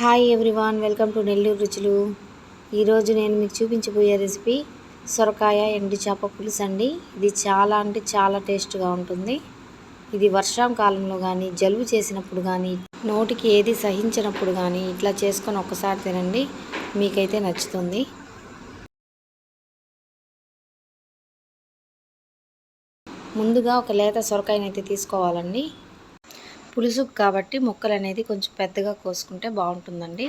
Hi everyone, welcome to Nellore రుచులు. ఈరోజు నేను మీకు చూపించబోయే రెసిపీ సొరకాయ ఎండు చేప పులుసు అండి. ఇది చాలా అంటే చాలా టేస్ట్గా ఉంటుంది. ఇది వర్షాకాలంలో కానీ, జలుబు చేసినప్పుడు కానీ, నోటికి ఏది సహించినప్పుడు కానీ ఇట్లా చేసుకొని ఒక్కసారి తినండి, మీకైతే నచ్చుతుంది. ముందుగా ఒక లేత సొరకాయనైతే తీసుకోవాలండి. పులుసుకు కాబట్టి ముక్కలు అనేది కొంచెం పెద్దగా కోసుకుంటే బాగుంటుందండి.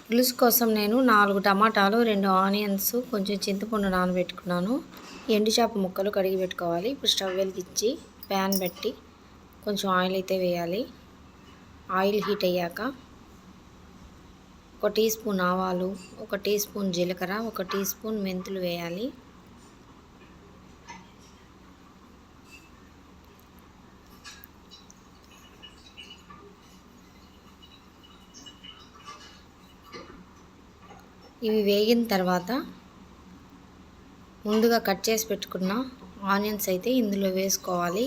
పులుసు కోసం నేను 4 టమాటాలు, 2 ఆనియన్స్, కొంచెం చింతపండు నానబెట్టుకున్నాను. ఎండు చేప ముక్కలు కడిగి పెట్టుకోవాలి. ఇప్పుడు స్టవ్ వెలిగించి ప్యాన్ పెట్టి కొంచెం ఆయిల్ అయితే వేయాలి. ఆయిల్ హీట్ అయ్యాక 1 టీ స్పూన్ ఆవాలు, 1 టీ స్పూన్ జీలకర్ర, 1 టీ స్పూన్ మెంతులు వేయాలి. ఇవి వేగిన తర్వాత ముందుగా కట్ చేసి పెట్టుకున్న ఆనియన్స్ అయితే ఇందులో వేసుకోవాలి.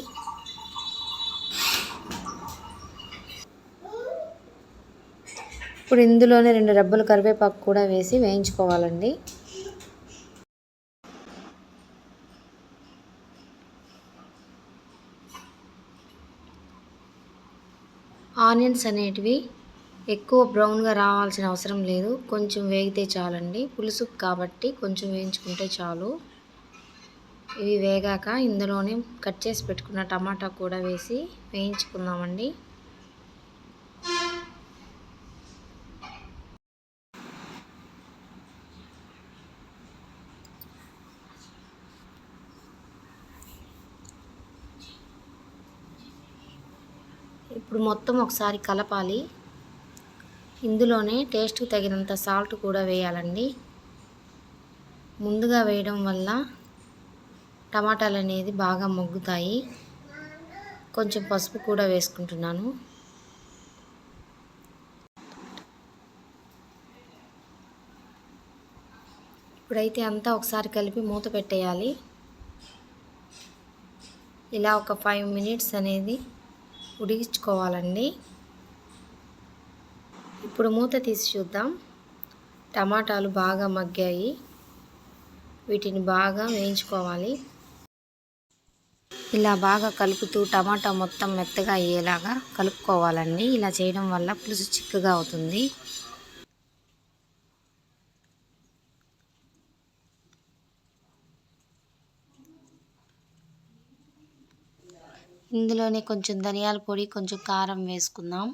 ఇప్పుడు ఇందులోనే 2 రెబ్బలు కరివేపాకు కూడా వేసి వేయించుకోవాలండి. ఆనియన్స్ అనేటివి ఎక్కువ బ్రౌన్గా రావాల్సిన అవసరం లేదు, కొంచెం వేగితే చాలండి. పులుసుకు కాబట్టి కొంచెం వేయించుకుంటే చాలు. ఇవి వేగాక ఇందులోనే కట్ చేసి పెట్టుకున్న టమాటా కూడా వేసి వేయించుకుందామండి. ఇప్పుడు మొత్తం ఒకసారి కలపాలి. ఇందులోనే టేస్ట్కి తగినంత సాల్ట్ కూడా వేయాలండి. ముందుగా వేయడం వల్ల టమాటాలు అనేది బాగా మగ్గుతాయి. కొంచెం పసుపు కూడా వేసుకుంటున్నాను. ఇప్పుడైతే అంతా ఒకసారి కలిపి మూత పెట్టేయాలి. ఇలా ఒక 5 మినిట్స్ అనేది ఉడికించుకోవాలండి. ఇప్పుడు మూత తీసి చూద్దాం. టమాటాలు బాగా మగ్గాయి. వీటిని బాగా వేయించుకోవాలి. ఇలా బాగా కలుపుతూ టమాటా మొత్తం మెత్తగా అయ్యేలాగా కలుపుకోవాలండి. ఇలా చేయడం వల్ల పులుసు చిక్కగా అవుతుంది. ఇందులోనే కొంచెం ధనియాల పొడి, కొంచెం కారం వేసుకుందాం.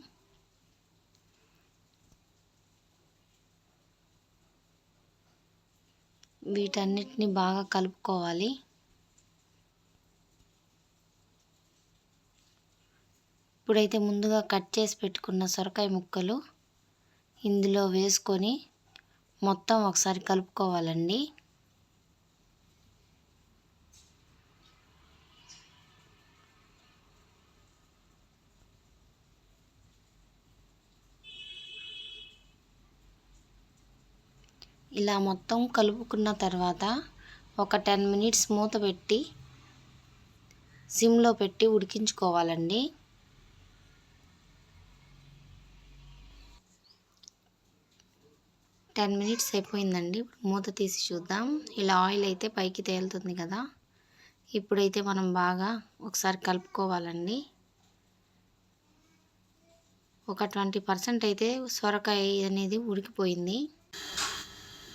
వీటన్నిటిని బాగా కలుపుకోవాలి. ఇప్పుడైతే ముందుగా కట్ చేసి పెట్టుకున్న సొరకాయ ముక్కలు ఇందులో వేసుకొని మొత్తం ఒకసారి కలుపుకోవాలండి. ఇలా మొత్తం కలుపుకున్న తర్వాత ఒక 10 మినిట్స్ మూత పెట్టి సిమ్లో పెట్టి ఉడికించుకోవాలండి. టెన్ మినిట్స్ అయిపోయిందండి. మూత తీసి చూద్దాం. ఇలా ఆయిల్ అయితే పైకి తేలుతుంది కదా. ఇప్పుడైతే మనం బాగా ఒకసారి కలుపుకోవాలండి. ఒక 20% అయితే సొరకాయ అనేది ఉడికిపోయింది.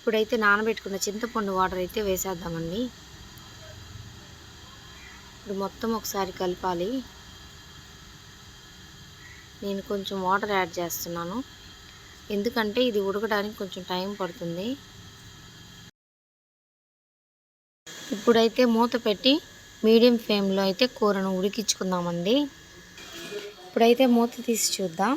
ఇప్పుడైతే నానబెట్టుకున్న చింతపండు వాటర్ అయితే వేసేద్దామండి. ఇప్పుడు మొత్తం ఒకసారి కలపాలి. నేను కొంచెం వాటర్ యాడ్ చేస్తున్నాను, ఎందుకంటే ఇది ఉడకడానికి కొంచెం టైం పడుతుంది. ఇప్పుడైతే మూత పెట్టి మీడియం ఫ్లేమ్లో అయితే కూరను ఉడికించుకుందామండి. ఇప్పుడైతే మూత తీసి చూద్దాం.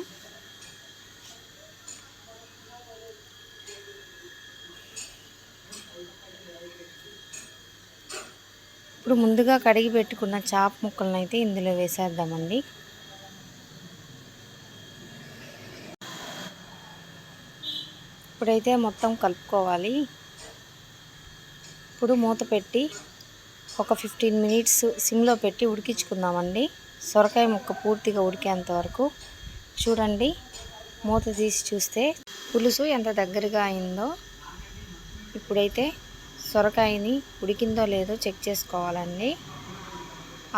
ఇప్పుడు ముందుగా కడిగి పెట్టుకున్న చేప ముక్కలను అయితే ఇందులో వేసేద్దామండి. ఇప్పుడైతే మొత్తం కలుపుకోవాలి. ఇప్పుడు మూత పెట్టి ఒక 15 మినిట్స్ సిమ్లో పెట్టి ఉడికించుకుందామండి. సొరకాయ ముక్క పూర్తిగా ఉడికేంత వరకు చూడండి. మూత తీసి చూస్తే పులుసు ఎంత దగ్గరగా అయిందో. ఇప్పుడైతే సొరకాయని ఉడికిందో లేదో చెక్ చేసుకోవాలండి.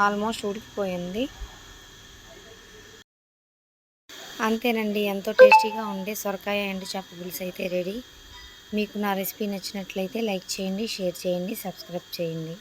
ఆల్మోస్ట్ ఉడికిపోయింది. అంతేనండి, ఎంతో టేస్టీగా ఉండే సొరకాయ ఎండు చేప పులుసు అయితే రెడీ. మీకు నా రెసిపీ నచ్చినట్లయితే లైక్ చేయండి, షేర్ చేయండి, సబ్స్క్రైబ్ చేయండి.